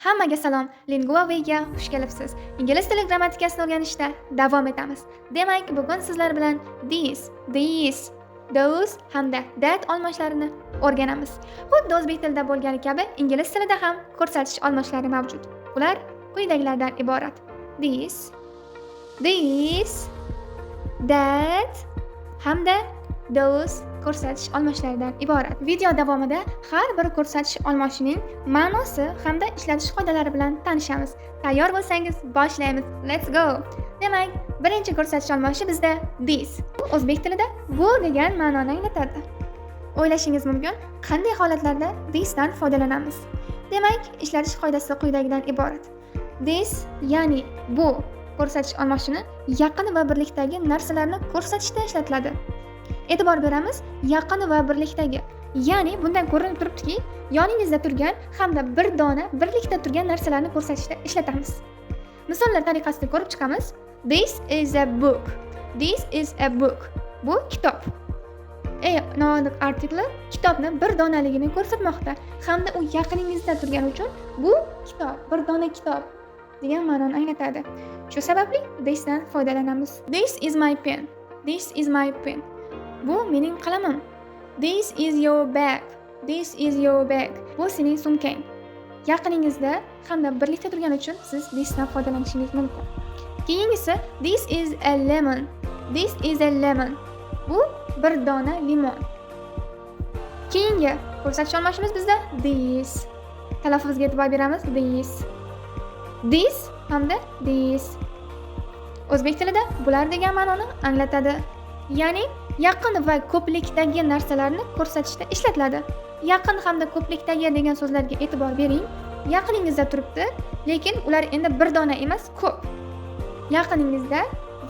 Hammaga salom. Lingua.ga xush kelibsiz. Ingliz tili grammatikasini o'rganishda davom etamiz. Demak, bugun sizlar bilan these, those hamda that almashlarini o'rganamiz. Xuddi o'zbek tilida bo'lgani kabi, ingliz tilida ham ko'rsatish almashlari mavjud. Ular quyidagilardan iborat: these, that hamda those ko'rsatish almashlaridan iborat. Video davomida har bir ko'rsatish almashining ma'nosi hamda ishlatish qoidalari bilan tanishamiz. Tayyor bo'lsangiz, boshlaymiz. Let's go. Demak, birinchi ko'rsatish almashi bizda this. O'zbek tilida bu degan ma'noni anglatadi. O'ylashingiz mumkin, qanday holatlarda this dan foydalanamiz? Demak, ishlatish qoidasi quyidagidan iborat. This ya'ni bu ko'rsatish almashini yaqin va birlikdagi narsalarni ko'rsatishda ishlatiladi. E'tibor beramiz, yaqin va birlikdagi. Ya'ni bundan ko'rinib turibdiki, yoningizda turgan hamda bir dona birlikda turgan narsalarni ko'rsatishda ishlatamiz. Misollar tariqasida ko'rib chiqamiz. This is a book. This is a book. Bu kitob. Noaniq artikli kitobni bir donaligini ko'rsatmoqda hamda u yaqiningizda turgani uchun bu kitob, bir dona kitob degan ma'noni anglatadi. Shu sababli this dan foydalanamiz. This is my pen. This is my pen. Bu mening qalamim. This is your bag. This is your bag. Bu sening sumkang. Yaqiningizda hamda birlikda turgani uchun siz this dan foydalanishingiz mumkin. Keyingisi this is a lemon. This is a lemon. Bu bir dona limon. Keyingi ko'rsatish almashimiz bizda this. Talaffuzga e'tibor beramiz. This hamda this. O'zbek tilida bular degan ma'noni anglatadi. Ya'ni yaqin va ko'plikdagi narsalarni ko'rsatishda ishlatiladi. Yaqin hamda ko'plikdagi degan so'zlarga e'tibor bering. Yaqiningizda turibdi, lekin ular endi bir dona emas, ko'p. Yaqiningizda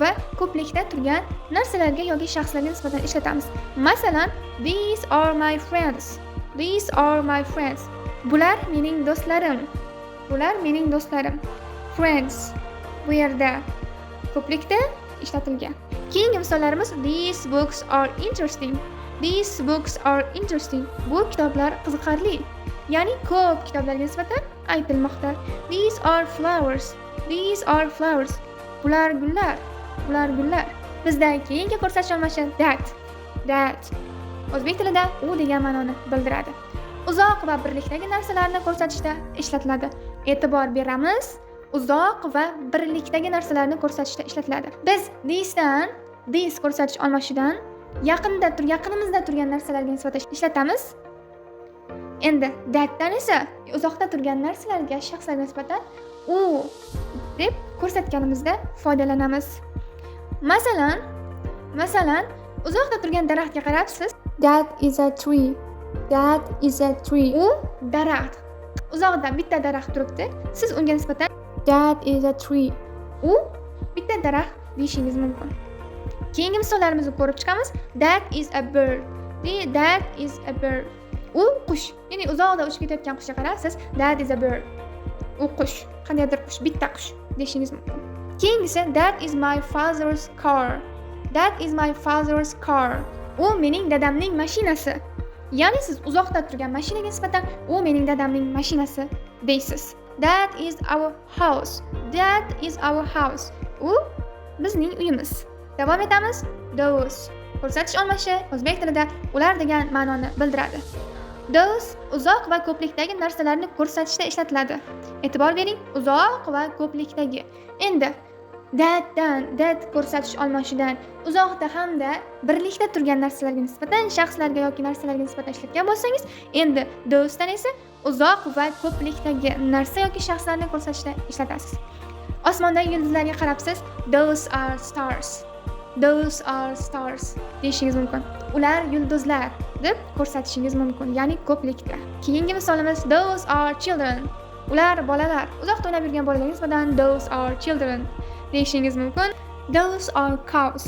va ko'plikda turgan narsalarga yoki shaxslarga nisbatan ishlatamiz. Masalan, these are my friends. These are my friends. Bular mening do'stlarim. Bular mening do'stlarim. Friends bu yerda ko'plikda ishlatilgan. Keyingi misollarimiz these books are interesting. These books are interesting. Bu kitoblar qiziqarli. Ya'ni ko'p kitoblarga nisbatan aytilmoqda. These are flowers. These are flowers. Bular gullar. Bular gullar. Bizda keyingi ko'rsatish almashi that. O'zbek tilida u degan ma'noni bildiradi. Uzoq va birlikdagi narsalarni ko'rsatishda ishlatiladi. E'tibor beramiz. Uzoq va birlikdagi narsalarni ko'rsatishda ishlatiladi. Biz this ko'rsatish almashidan yaqinimizda turgan narsalarga nisbatan ishlatamiz. Endi thatdan esa uzoqda turgan narsalarga, shaxslarga nisbatan u deb ko'rsatganimizda foydalanamiz. Masalan, uzoqda turgan daraxtga qarabsiz. That is a tree. That is a tree. U daraxt. Uzoqda bitta daraxt turibdi. Siz unga nisbatan that is a tree. U bitta daraxt deyishingiz mumkin. Keyingi misollarimizni ko'rib chiqamiz. That is a bird. That is a bird. U qush. Ya'ni uzoqda uchib ketayotgan qushga qarasiz. That is a bird. U qush. Qandaydir qush, bitta qush deyishingiz mumkin. Keyingisi that is my father's car. That is my father's car. U mening dadamning mashinasi. Ya'ni siz uzoqda turgan mashinaga nisbatan u mening dadamning mashinasi deysiz. That is our house. That is our house. U bizning uyimiz. Davom etamiz. Those. Ko'rsatish almashi o'zbek tilida ular degan ma'noni bildiradi. Those uzoq va ko'plikdagi narsalarni ko'rsatishda ishlatiladi. E'tibor bering, uzoq va ko'plikdagi. Endi that ko'rsatish almashidan uzoqda hamda birlikda turgan narsalarga nisbatan, shaxslarga yoki narsalarga nisbatan ishlatgan bo'lsangiz, endi those'dan esa uzoq va ko'plikdagi narsa yoki shaxslarni ko'rsatishda ishlatasiz. Osmondagi yulduzlarga qarabsiz. Those are stars. Those are stars deyishingiz mumkin. Ular yulduzlar deb ko'rsatishingiz mumkin, ya'ni ko'plikda. Keyingi misolimiz those are children. Ular bolalar. Uzoqda o'ynab yurgan bolalarga nisbatan those are children deyishingiz mumkin. Those are cows.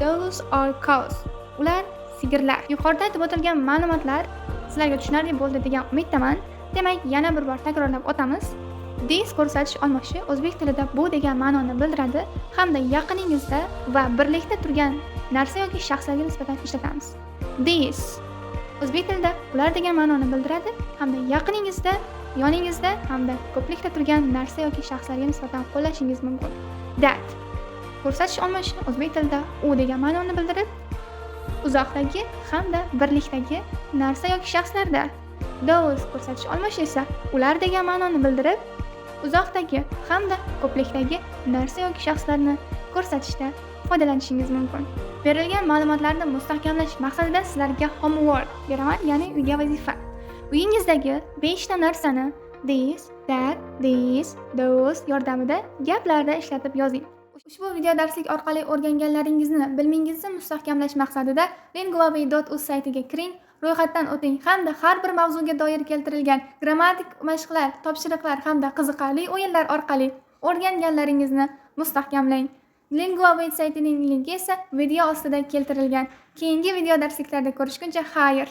Those are cows. Ular sigirlar. Yuqorida aytib o'tilgan ma'lumotlar sizlarga tushunarli bo'ldi degan umiddaman. Demak, yana bir bor takrorlab o'tamiz. This ko'rsatish almashi o'zbek tilida bu degan ma'noni bildiradi hamda yaqiningizda va birlikda turgan narsa yoki shaxslarga nisbatan ishlatamiz. This o'zbek tilida ular degan ma'noni bildiradi hamda yaqiningizda yoningizda hamda ko'plikda turgan narsa yoki shaxslarga nisbatan qo'llashingiz mumkin. That ko'rsatish almashishni o'zbek tilida u degan ma'noni bildirib, uzoqdagi hamda birlikdagi narsa yoki shaxslarda. Those ko'rsatish almashish esa ular degan ma'noni bildirib, uzoqdagi hamda ko'plikdagi narsa yoki shaxslarni ko'rsatishda foydalanishingiz mumkin. Berilgan ma'lumotlarni mustahkamlash maqsadida sizlarga homework beraman, ya'ni uyga vazifa. Uyingizdagi 5 ta narsani this, that, this, those yordamida gaplarda ishlatib yozing. Ushbu video darslik orqali o'rganganlaringizni bilmingizni mustahkamlash maqsadida linguavi.uz saytiga kiring, ro'yxatdan o'ting hamda har bir mavzuga doir keltirilgan grammatik mashqlar, topshiriqlar hamda qiziqarli o'yinlar orqali o'rganganlaringizni mustahkamlang. Linguavi saytining linki esa video ostida keltirilgan. Keyingi video darsliklarda ko'rishguncha xayr.